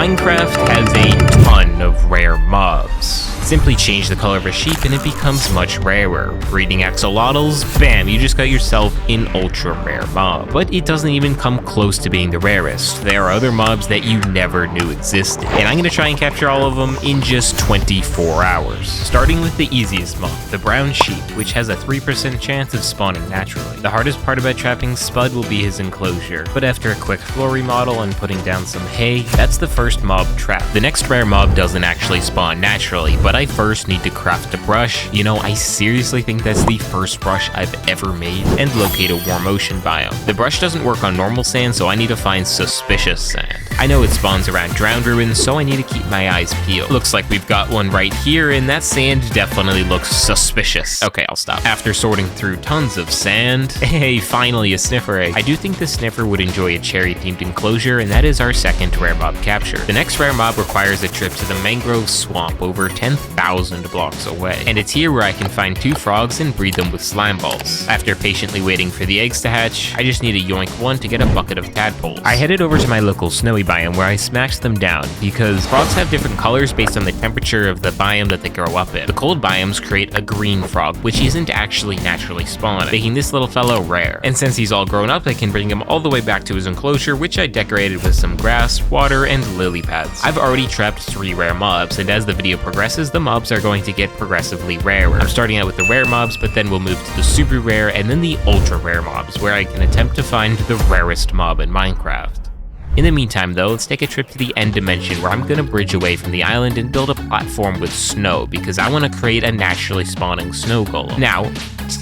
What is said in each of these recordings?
Minecraft has a ton of rare mobs. Simply change the color of a sheep and it becomes much rarer. Breeding axolotls, bam, you just got yourself an ultra rare mob. But it doesn't even come close to being the rarest. There are other mobs that you never knew existed, and I'm gonna try and capture all of them in just 24 hours. Starting with the easiest mob, the brown sheep, which has a 3% chance of spawning naturally. The hardest part about trapping Spud will be his enclosure, but after a quick floor remodel and putting down some hay, that's the first mob trap. The next rare mob doesn't actually spawn naturally, but I first need to craft a brush. You know, I seriously think that's the first brush I've ever made, and locate a warm ocean biome. The brush doesn't work on normal sand, so I need to find suspicious sand. I know it spawns around drowned ruins, so I need to keep my eyes peeled. Looks like we've got one right here, and that sand definitely looks suspicious. Okay, I'll stop. After sorting through tons of sand, hey, finally a sniffer egg. I do think the sniffer would enjoy a cherry-themed enclosure, and that is our second rare mob capture. The next rare mob requires a trip to the mangrove swamp over 10,000 blocks away, and it's here where I can find 2 frogs and breed them with slime balls. After patiently waiting for the eggs to hatch, I just need to yoink one to get a bucket of tadpoles. I headed over to my local snowy biome where I smashed them down, because frogs have different colors based on the temperature of the biome that they grow up in. The cold biomes create a green frog, which isn't actually naturally spawned, making this little fellow rare. And since he's all grown up, I can bring him all the way back to his enclosure, which I decorated with some grass, water, and lily pads. I've already trapped 3 rare mobs, and as the video progresses, the mobs are going to get progressively rarer. I'm starting out with the rare mobs, but then we'll move to the super rare and then the ultra rare mobs, where I can attempt to find the rarest mob in Minecraft. In the meantime though, let's take a trip to the end dimension where I'm gonna bridge away from the island and build a platform with snow, because I want to create a naturally spawning snow golem. Now,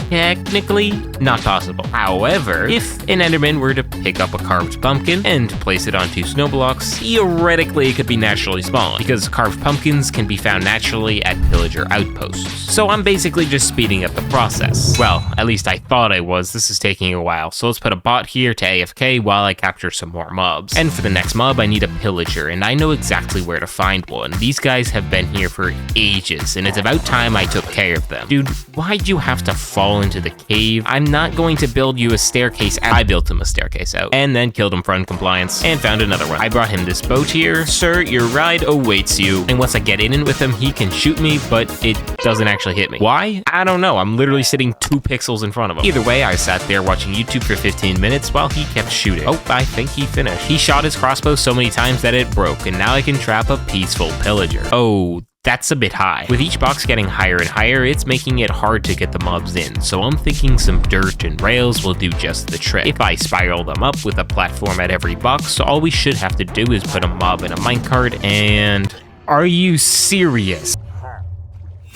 technically not possible. However, if an Enderman were to pick up a carved pumpkin and place it on 2 snow blocks, theoretically it could be naturally spawned, because carved pumpkins can be found naturally at pillager outposts. So I'm basically just speeding up the process. Well, at least I thought I was. This is taking a while, so let's put a bot here to AFK while I capture some more mobs. And for the next mob, I need a pillager, and I know exactly where to find one. These guys have been here for ages, and it's about time I took care of them. Dude, why'd you have to fall into the cave? I'm not going to build you a staircase out. I built him a staircase out, and then killed him for uncompliance, and found another one. I brought him this boat here. Sir, your ride awaits you. And once I get in with him, he can shoot me, but it doesn't actually hit me. Why? I don't know. I'm literally sitting 2 pixels in front of him. Either way, I sat there watching YouTube for 15 minutes while he kept shooting. Oh, I think he finished. He shot his crossbow so many times that it broke, and now I can trap a peaceful pillager. Oh, that's a bit high. With each box getting higher and higher, it's making it hard to get the mobs in, so I'm thinking some dirt and rails will do just the trick. If I spiral them up with a platform at every box, all we should have to do is put a mob in a minecart and... Are you serious?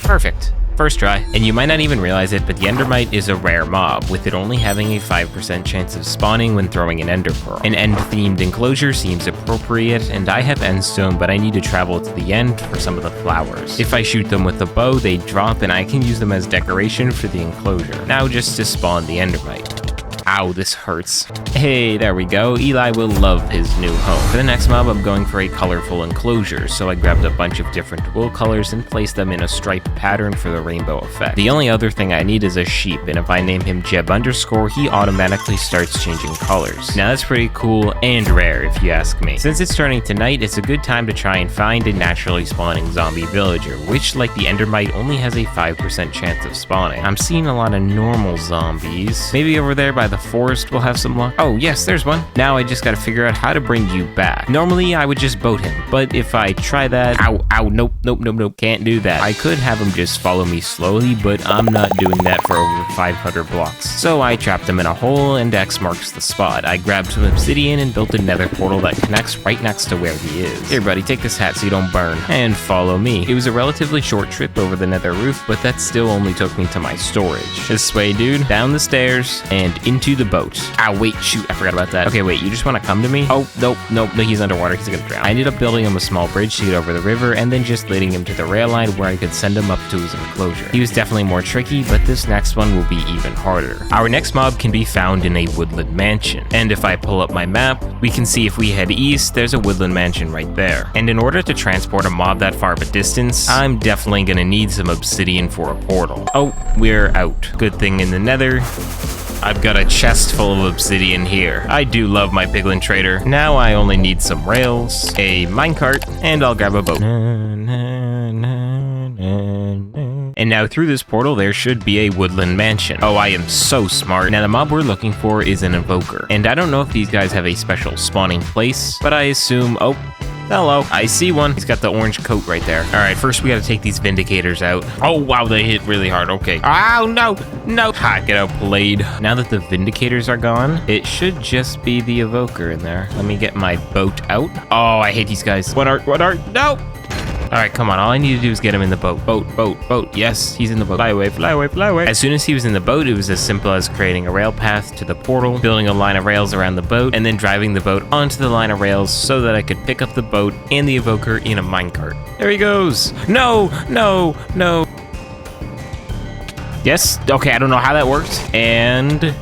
Perfect. First try. And you might not even realize it, but the Endermite is a rare mob, with it only having a 5% chance of spawning when throwing an ender pearl. An end-themed enclosure seems appropriate, and I have endstone, but I need to travel to the end for some of the flowers. If I shoot them with a bow, they drop, and I can use them as decoration for the enclosure. Now just to spawn the Endermite. Ow, this hurts. Hey, there we go. Eli will love his new home. For the next mob, I'm going for a colorful enclosure, so I grabbed a bunch of different wool colors and placed them in a striped pattern for the rainbow effect. The only other thing I need is a sheep, and if I name him Jeb_, he automatically starts changing colors. Now that's pretty cool and rare if you ask me. Since it's turning to night, it's a good time to try and find a naturally spawning zombie villager, which, like the Endermite, only has a 5% chance of spawning. I'm seeing a lot of normal zombies. Maybe over there by the forest we'll have some luck. Oh yes, there's one. Now I just gotta figure out how to bring you back. Normally I would just boat him, but if I try that... Ow, nope, can't do that. I could have him just follow me slowly, but I'm not doing that for over 500 blocks. So I trapped him in a hole, and X marks the spot. I grabbed some obsidian and built a nether portal that connects right next to where he is. Here buddy, take this hat so you don't burn, and follow me. It was a relatively short trip over the nether roof, but that still only took me to my storage. This way, dude, down the stairs, and into the boat. Ow, wait, shoot, I forgot about that. Okay, wait, you just want to come to me? Oh, nope, he's underwater, he's gonna drown. I ended up building him a small bridge to get over the river, and then just leading him to the rail line where I could send him up to his enclosure. He was definitely more tricky, but this next one will be even harder. Our next mob can be found in a woodland mansion, and if I pull up my map, we can see if we head east, there's a woodland mansion right there. And in order to transport a mob that far of a distance, I'm definitely gonna need some obsidian for a portal. Oh, we're out. Good thing in the nether, I've got a chest full of obsidian here. I do love my piglin trader. Now I only need some rails, a minecart, and I'll grab a boat. And now through this portal, there should be a woodland mansion. Oh, I am so smart. Now the mob we're looking for is an evoker. And I don't know if these guys have a special spawning place, but I assume, oh, hello, I see one. He's got the orange coat right there. All right, first we gotta take these vindicators out. Oh, wow, they hit really hard. Okay. Oh, no, no. Ha, get outplayed. Now that the vindicators are gone, it should just be the evoker in there. Let me get my boat out. Oh, I hate these guys. What are, no. All right, come on. All I need to do is get him in the boat. Boat. Yes, he's in the boat. Fly away, fly away, fly away. As soon as he was in the boat, it was as simple as creating a rail path to the portal, building a line of rails around the boat, and then driving the boat onto the line of rails so that I could pick up the boat and the evoker in a minecart. There he goes. No. Yes, okay, I don't know how that works. And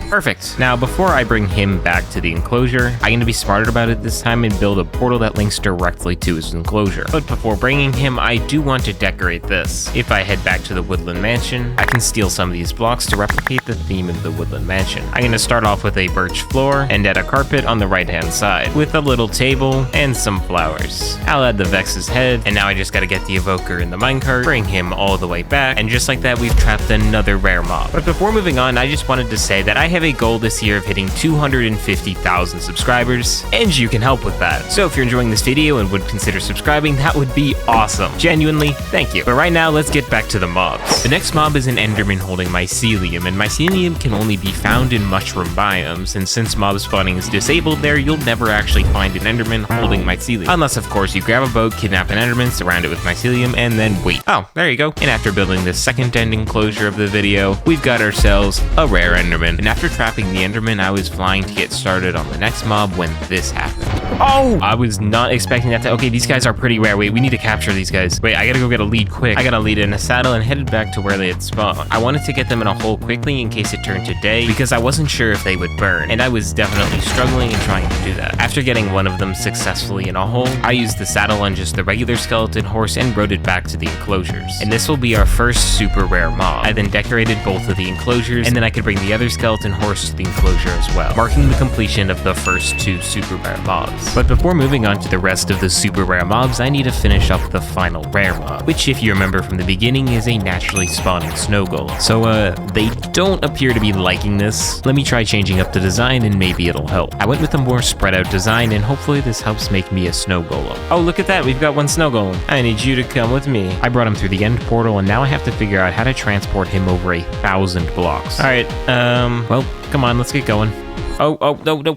perfect. Now, before I bring him back to the enclosure, I'm going to be smarter about it this time and build a portal that links directly to his enclosure. But before bringing him, I do want to decorate this. If I head back to the woodland mansion, I can steal some of these blocks to replicate the theme of the woodland mansion. I'm going to start off with a birch floor and add a carpet on the right-hand side, with a little table and some flowers. I'll add the Vex's head, and now I just got to get the evoker in the minecart, bring him all the way back, and just like that, we've trapped another rare mob. But before moving on, I just wanted to say that I have a goal this year of hitting 250,000 subscribers, and you can help with that. So if you're enjoying this video and would consider subscribing, that would be awesome. Genuinely, thank you. But right now, let's get back to the mobs. The next mob is an Enderman holding mycelium, and mycelium can only be found in mushroom biomes, and since mob spawning is disabled there, you'll never actually find an Enderman holding mycelium. Unless, of course, you grab a boat, kidnap an Enderman, surround it with mycelium, and then wait. Oh, there you go. And after building the second end enclosure of the video, we've got ourselves a rare Enderman. And after trapping the Enderman, I was flying to get started on the next mob when this happened. Oh! I was not expecting that to... Okay, these guys are pretty rare. Wait, we need to capture these guys. Wait, I gotta go get a lead quick. I got a lead in a saddle and headed back to where they had spawned. I wanted to get them in a hole quickly in case it turned to day, because I wasn't sure if they would burn, and I was definitely struggling and trying to do that. After getting one of them successfully in a hole, I used the saddle on just the regular skeleton horse and rode it back to the enclosures. And this will be our first super rare mob. I then decorated both of the enclosures, and then I could bring the other skeleton horse to the enclosure as well, marking the completion of the first two super rare mobs. But before moving on to the rest of the super rare mobs, I need to finish up the final rare mob, which if you remember from the beginning is a naturally spawning snow golem. So they don't appear to be liking this. Let me try changing up the design and maybe it'll help. I went with a more spread out design and hopefully this helps make me a snow golem. Oh, look at that, we've got one snow golem. I need you to come with me. I brought him through the end portal and now I have to figure out how to transport him over 1,000 blocks. All right, well, come on, let's get going. No.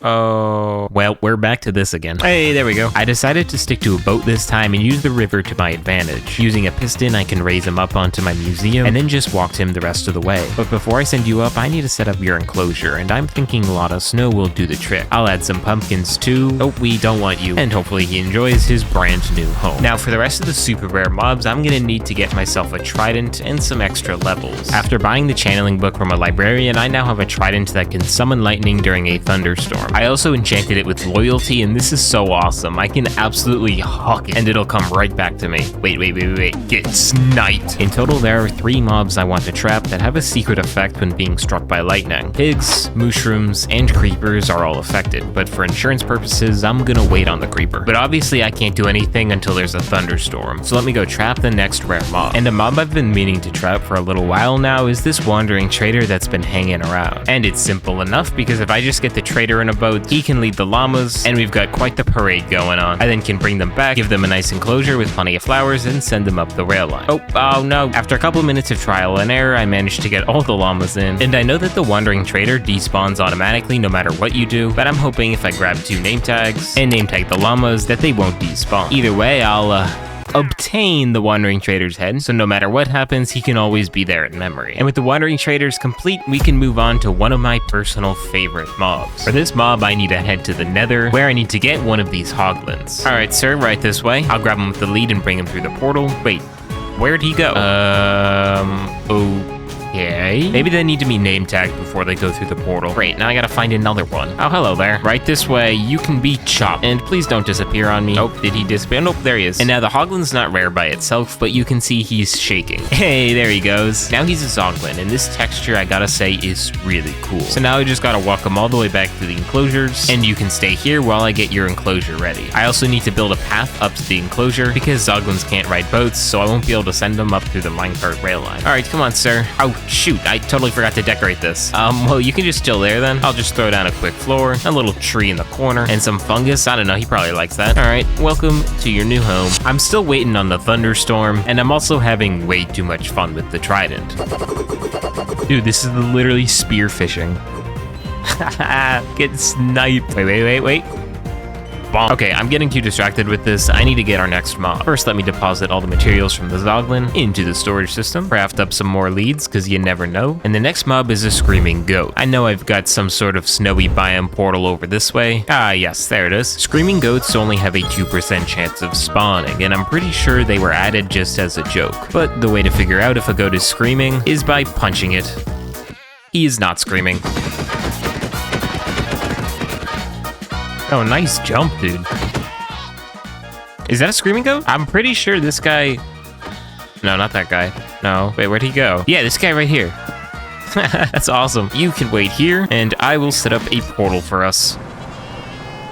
Oh, well, we're back to this again. Hey, there we go. I decided to stick to a boat this time and use the river to my advantage. Using a piston, I can raise him up onto my museum and then just walk him the rest of the way. But before I send you up, I need to set up your enclosure, and I'm thinking a lot of snow will do the trick. I'll add some pumpkins too. Oh, we don't want you. And hopefully he enjoys his brand new home. Now, for the rest of the super rare mobs, I'm gonna need to get myself a trident and some extra levels. After buying the channeling book from a librarian, I now have a trident that can summon lightning during a thunderstorm. I also enchanted it with loyalty, and this is so awesome. I can absolutely hawk it, and it'll come right back to me. Wait. Get sniped. In total, there are 3 mobs I want to trap that have a secret effect when being struck by lightning. Pigs, mushrooms, and creepers are all affected, but for insurance purposes, I'm gonna wait on the creeper. But obviously, I can't do anything until there's a thunderstorm, so let me go trap the next rare mob. And a mob I've been meaning to trap for a little while now is this wandering trader that's been hanging around. And it's simple enough, because if I just get the trader in a boat, he can lead the llamas, and we've got quite the parade going on. I then can bring them back, give them a nice enclosure with plenty of flowers, and send them up the rail line. Oh no. After a couple of minutes of trial and error, I managed to get all the llamas in, and I know that the wandering trader despawns automatically no matter what you do, but I'm hoping if I grab 2 name tags and name tag the llamas that they won't despawn. Either way, I'll obtain the Wandering Trader's head, so no matter what happens, he can always be there in memory. And with the Wandering Traders complete, we can move on to one of my personal favorite mobs. For this mob, I need to head to the Nether, where I need to get one of these hoglins. Alright, sir, right this way. I'll grab him with the lead and bring him through the portal. Wait, where'd he go? Okay. Maybe they need to be name tagged before they go through the portal. Great, now I gotta find another one. Oh, hello there. Right this way, you can be chopped. And please don't disappear on me. Oh, did he disappear? Nope, there he is. And now the Hoglin's not rare by itself, but you can see he's shaking. Hey, there he goes. Now he's a Zoglin, and this texture, I gotta say, is really cool. So now I just gotta walk him all the way back to the enclosures, and you can stay here while I get your enclosure ready. I also need to build a path up to the enclosure because Zoglins can't ride boats, so I won't be able to send them up through the minecart rail line. All right, come on, sir. Oh, shoot, I totally forgot to decorate this. Well, you can just chill there then. I'll just throw down a quick floor, a little tree in the corner, and some fungus. I don't know, he probably likes that. All right, welcome to your new home. I'm still waiting on the thunderstorm, and I'm also having way too much fun with the trident. Dude, this is literally spear fishing. Get sniped. Wait. Bomb. Okay, I'm getting too distracted with this. I need to get our next mob. First, let me deposit all the materials from the Zoglin into the storage system. Craft up some more leads, because you never know. And the next mob is a screaming goat. I know I've got some sort of snowy biome portal over this way. Ah, yes, there it is. Screaming goats only have a 2% chance of spawning, and I'm pretty sure they were added just as a joke. But the way to figure out if a goat is screaming is by punching it. He is not screaming. Oh, nice jump, dude. Is that a screaming goat? I'm pretty sure this guy... No, not that guy. No, wait, where'd he go? Yeah, this guy right here. That's awesome. You can wait here, and I will set up a portal for us.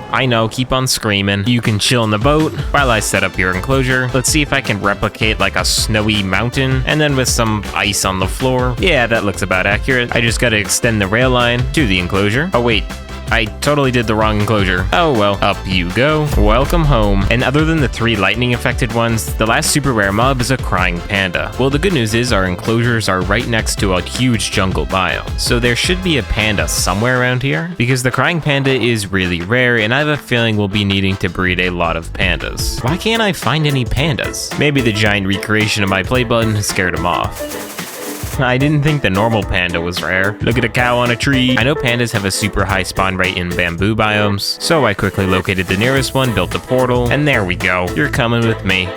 I know, keep on screaming. You can chill in the boat while I set up your enclosure. Let's see if I can replicate like a snowy mountain, and then with some ice on the floor. Yeah, that looks about accurate. I just gotta extend the rail line to the enclosure. Oh, wait. I totally did the wrong enclosure. Oh well, up you go. Welcome home. And other than the 3 lightning affected ones, the last super rare mob is a crying panda. Well, the good news is our enclosures are right next to a huge jungle biome, so there should be a panda somewhere around here, because the crying panda is really rare, and I have a feeling we'll be needing to breed a lot of pandas. Why can't I find any pandas? Maybe the giant recreation of my play button scared him off. I didn't think the normal panda was rare. Look at a cow on a tree. I know pandas have a super high spawn rate in bamboo biomes, so I quickly located the nearest one, built a portal, and there we go. You're coming with me.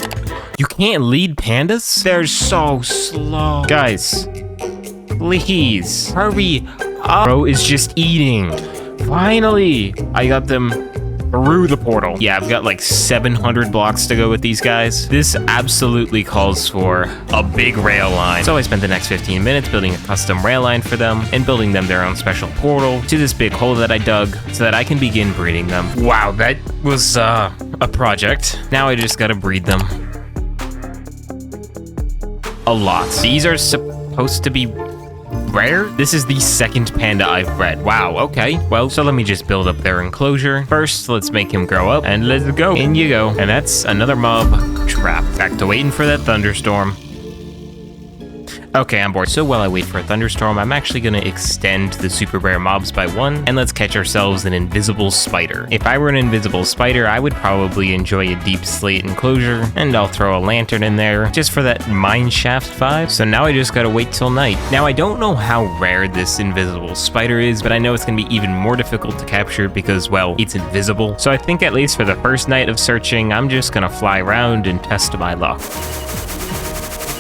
You can't lead pandas? They're so slow. Guys, please, hurry up. Bro is just eating. Finally, I got them through the portal. Yeah, I've got like 700 blocks to go with these guys. This absolutely calls for a big rail line. So I spent the next 15 minutes building a custom rail line for them and building them their own special portal to this big hole that I dug so that I can begin breeding them. Wow, that was a project. Now I just gotta breed them. A lot. These are supposed to be rare? This is the second panda I've bred. Wow, okay. Well, so let me just build up their enclosure. First, let's make him grow up, and let's go. In you go. And that's another mob trapped. Back to waiting for that thunderstorm. Okay, I'm bored. So while I wait for a thunderstorm, I'm actually gonna extend the super rare mobs by 1, and let's catch ourselves an invisible spider. If I were an invisible spider, I would probably enjoy a deep slate enclosure, and I'll throw a lantern in there, just for that mine shaft vibe. So now I just gotta wait till night. Now I don't know how rare this invisible spider is, but I know it's gonna be even more difficult to capture because, well, it's invisible. So I think at least for the first night of searching, I'm just gonna fly around and test my luck.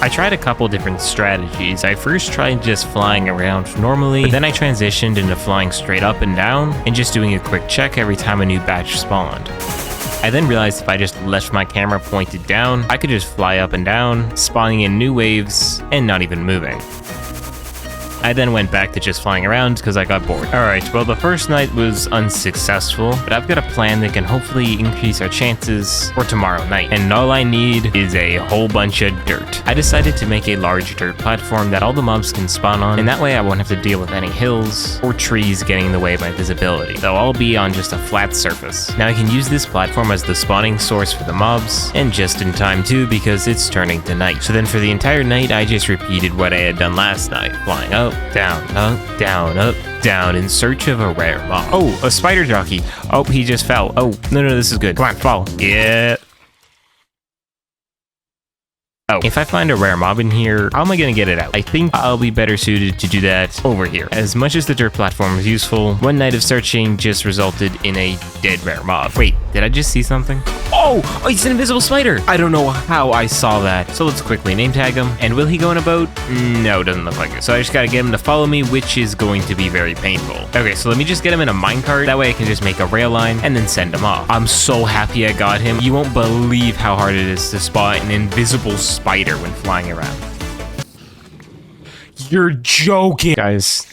I tried a couple different strategies. I first tried just flying around normally, but then I transitioned into flying straight up and down and just doing a quick check every time a new batch spawned. I then realized if I just left my camera pointed down, I could just fly up and down, spawning in new waves and not even moving. I then went back to just flying around because I got bored. Alright, well the first night was unsuccessful, but I've got a plan that can hopefully increase our chances for tomorrow night. And all I need is a whole bunch of dirt. I decided to make a large dirt platform that all the mobs can spawn on, and that way I won't have to deal with any hills or trees getting in the way of my visibility. They'll all be on just a flat surface. Now I can use this platform as the spawning source for the mobs, and just in time too because it's turning to night. So then for the entire night I just repeated what I had done last night, flying up, down, up, down, up, down in search of a rare mob. Oh, a spider jockey. Oh, he just fell. Oh, no, this is good. Come on, fall. Yeah. Oh, if I find a rare mob in here, how am I gonna get it out? I think I'll be better suited to do that over here. As much as the dirt platform is useful, one night of searching just resulted in a dead rare mob. Wait, did I just see something? Oh, it's an invisible spider. I don't know how I saw that. So let's quickly name tag him. And will he go in a boat? No, doesn't look like it. So I just gotta get him to follow me, which is going to be very painful. Okay, so let me just get him in a minecart. That way I can just make a rail line and then send him off. I'm so happy I got him. You won't believe how hard it is to spot an invisible spider when flying around. You're joking. Guys,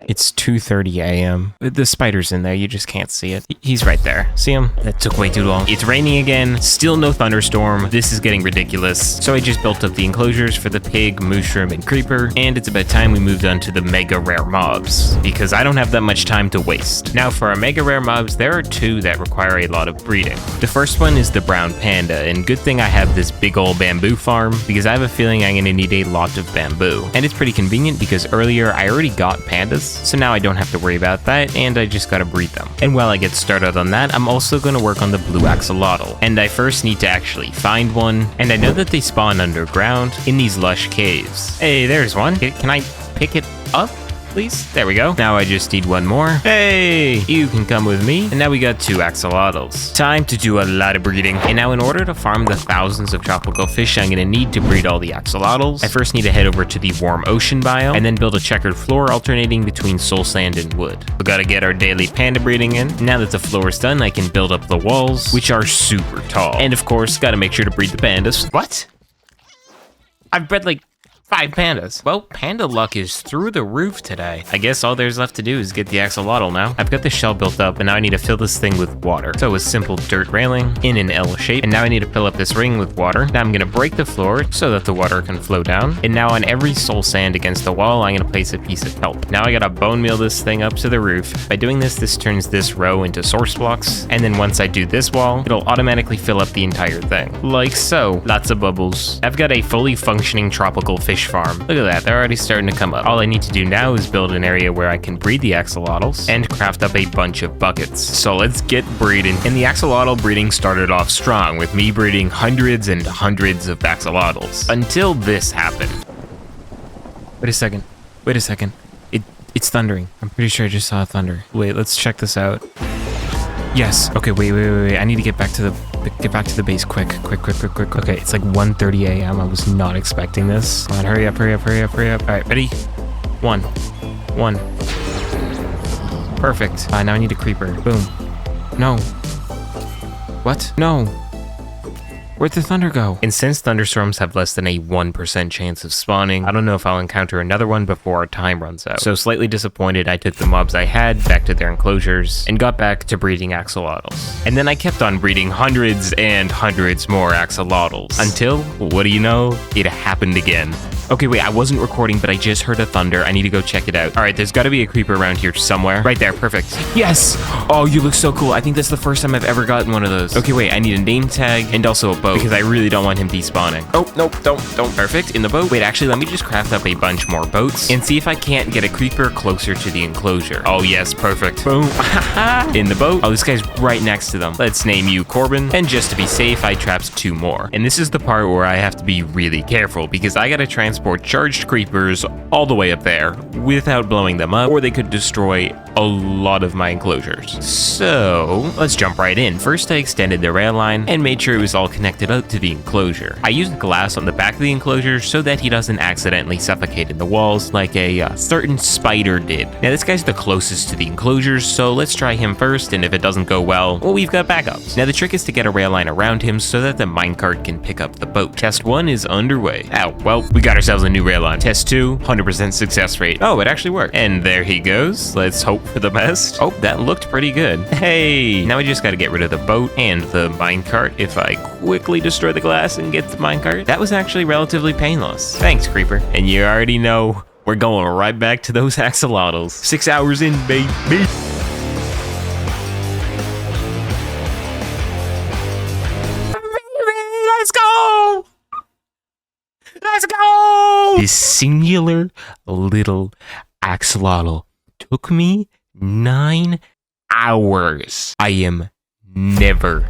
it's 2:30 a.m. The spider's in there. You just can't see it. He's right there. See him? That took way too long. It's raining again. Still no thunderstorm. This is getting ridiculous. So I just built up the enclosures for the pig, mushroom, and creeper. And it's about time we moved on to the mega rare mobs, because I don't have that much time to waste. Now for our mega rare mobs, there are two that require a lot of breeding. The first one is the brown panda. And good thing I have this big old bamboo farm, because I have a feeling I'm going to need a lot of bamboo. And it's pretty convenient because earlier I already got pandas. So now I don't have to worry about that, and I just gotta breed them. And while I get started on that, I'm also gonna work on the blue axolotl. And I first need to actually find one, and I know that they spawn underground in these lush caves. Hey, there's one. Can I pick it up, please? There we go. Now I just need one more. Hey, you can come with me. And now we got 2 axolotls. Time to do a lot of breeding. And now in order to farm the thousands of tropical fish I'm gonna need to breed all the axolotls, I first need to head over to the warm ocean biome and then build a checkered floor alternating between soul sand and wood. We gotta get our daily panda breeding in. Now that the floor is done, I can build up the walls, which are super tall. And of course, gotta make sure to breed the pandas. What? I've bred like 5 pandas. Well, panda luck is through the roof today. I guess all there's left to do is get the axolotl now. I've got the shell built up, and now I need to fill this thing with water. So a simple dirt railing in an L shape, and now I need to fill up this ring with water. Now I'm gonna break the floor so that the water can flow down. And now on every soul sand against the wall, I'm gonna place a piece of kelp. Now I gotta bone meal this thing up to the roof. By doing this, this turns this row into source blocks. And then once I do this wall, it'll automatically fill up the entire thing. Like so. Lots of bubbles. I've got a fully functioning tropical fish farm. Look at that, they're already starting to come up. All I need to do now is build an area where I can breed the axolotls and craft up a bunch of buckets. So let's get breeding. And the axolotl breeding started off strong with me breeding hundreds and hundreds of axolotls until this happened. Wait a second. It's thundering. I'm pretty sure I just saw thunder. Wait, let's check this out. Yes. Okay, wait. I need to get back to the base quick. Okay, it's like 1:30 a.m. I was not expecting this. Come on, hurry up. All right, ready? One. Perfect. Now I need a creeper. Boom. No. What? No. Where'd the thunder go? And since thunderstorms have less than a 1% chance of spawning, I don't know if I'll encounter another one before our time runs out. So slightly disappointed, I took the mobs I had back to their enclosures and got back to breeding axolotls. And then I kept on breeding hundreds and hundreds more axolotls until, what do you know, it happened again. Okay, wait, I wasn't recording, but I just heard a thunder. I need to go check it out. All right, there's gotta be a creeper around here somewhere. Right there, perfect. Yes! Oh, you look so cool. I think that's the first time I've ever gotten one of those. Okay, wait, I need a name tag and also a boat because I really don't want him despawning. Oh, nope, don't. Perfect, in the boat. Wait, actually, let me just craft up a bunch more boats and see if I can't get a creeper closer to the enclosure. Oh, yes, perfect. Boom. In the boat. Oh, this guy's right next to them. Let's name you Corbin. And just to be safe, I trapped 2 more. And this is the part where I have to be really careful because I gotta transport charged creepers all the way up there without blowing them up, or they could destroy a lot of my enclosures. So let's jump right in. First, I extended the rail line and made sure it was all connected up to the enclosure. I used glass on the back of the enclosure so that he doesn't accidentally suffocate in the walls like a certain spider did. Now this guy's the closest to the enclosures, so let's try him first, and if it doesn't go well, we've got backups. Now the trick is to get a rail line around him so that the minecart can pick up the boat. Test 1 is underway. Ow, well, we got ourselves a new rail line. Test 2, 100% success rate. Oh, it actually worked. And there he goes. Let's hope for the best. Oh, that looked pretty good. Hey, now we just gotta get rid of the boat and the minecart. If I quickly destroy the glass and get the minecart, that was actually relatively painless. Thanks, creeper. And you already know we're going right back to those axolotls. 6 hours in, baby. Let's go! This singular little axolotl took me 9 hours. I am never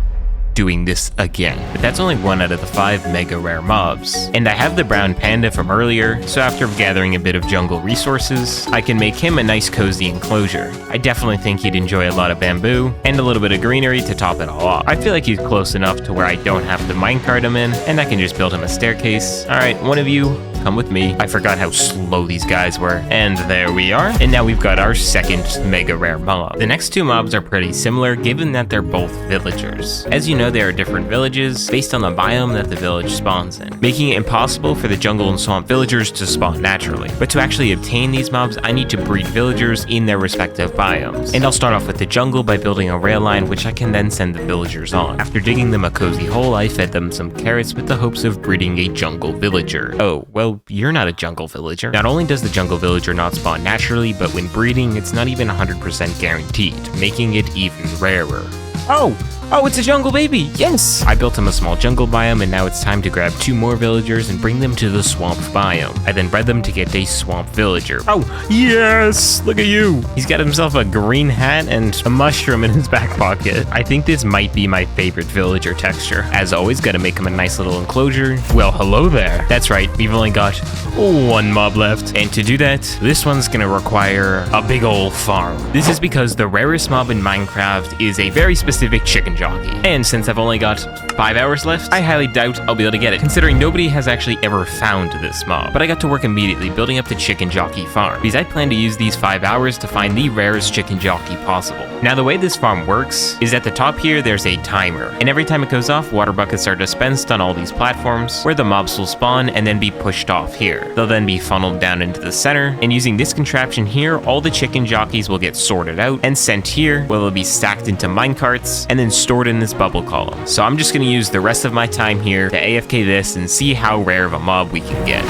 doing this again. But that's only 1 out of the 5 mega rare mobs. And I have the brown panda from earlier, so after gathering a bit of jungle resources, I can make him a nice cozy enclosure. I definitely think he'd enjoy a lot of bamboo and a little bit of greenery to top it all off. I feel like he's close enough to where I don't have to minecart him in, and I can just build him a staircase. Alright, one of you, come with me. I forgot how slow these guys were. And there we are. And now we've got our second mega rare mob. The next 2 mobs are pretty similar, given that they're both villagers. As you know, there are different villages based on the biome that the village spawns in, making it impossible for the jungle and swamp villagers to spawn naturally. But to actually obtain these mobs, I need to breed villagers in their respective biomes. And I'll start off with the jungle by building a rail line, which I can then send the villagers on. After digging them a cozy hole, I fed them some carrots with the hopes of breeding a jungle villager. Oh, well, you're not a jungle villager. Not only does the jungle villager not spawn naturally, but when breeding, it's not even 100% guaranteed, making it even rarer. Oh, it's a jungle baby, yes! I built him a small jungle biome, and now it's time to grab 2 more villagers and bring them to the swamp biome. I then bred them to get a swamp villager. Oh, yes! Look at you! He's got himself a green hat and a mushroom in his back pocket. I think this might be my favorite villager texture. As always, gotta make him a nice little enclosure. Well, hello there. That's right, we've only got 1 mob left. And to do that, this one's gonna require a big ol' farm. This is because the rarest mob in Minecraft is a very specific chicken jockey. And since I've only got 5 hours left, I highly doubt I'll be able to get it, considering nobody has actually ever found this mob. But I got to work immediately building up the chicken jockey farm, because I plan to use these 5 hours to find the rarest chicken jockey possible. Now, the way this farm works is at the top here, there's a timer, and every time it goes off, water buckets are dispensed on all these platforms, where the mobs will spawn and then be pushed off here. They'll then be funneled down into the center, and using this contraption here, all the chicken jockeys will get sorted out and sent here, where they'll be stacked into minecarts and then stored in this bubble column. So I'm just gonna use the rest of my time here to AFK this and see how rare of a mob we can get.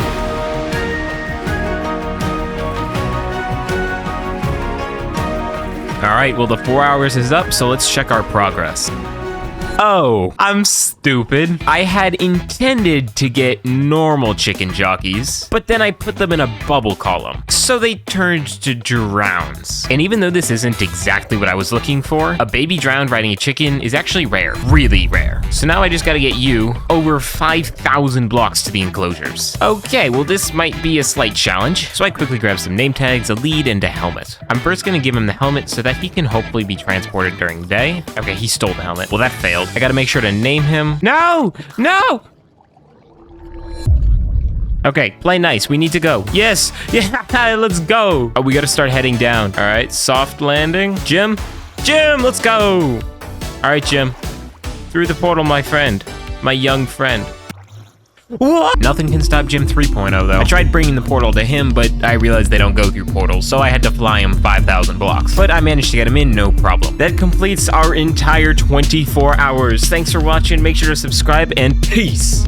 Alright, well the 4 hours is up, so let's check our progress. Oh, I'm stupid. I had intended to get normal chicken jockeys, but then I put them in a bubble column, so they turned to drowns. And even though this isn't exactly what I was looking for, a baby drowned riding a chicken is actually rare, really rare. So now I just gotta get you over 5,000 blocks to the enclosures. Okay, well this might be a slight challenge, so I quickly grab some name tags, a lead, and a helmet. I'm first gonna give him the helmet so that he can hopefully be transported during the day. Okay, he stole the helmet. Well, that failed. I gotta make sure to name him. No! No! Okay, play nice. We need to go. Yes! Yeah, let's go! Oh, we gotta start heading down. All right, soft landing. Jim? Jim, let's go! All right, Jim. Through the portal, my friend. My young friend. What? Nothing can stop Jim 3.0 though. I tried bringing the portal to him, but I realized they don't go through portals, so I had to fly him 5,000 blocks. But I managed to get him in, no problem. That completes our entire 24 hours. Thanks for watching, make sure to subscribe, and peace!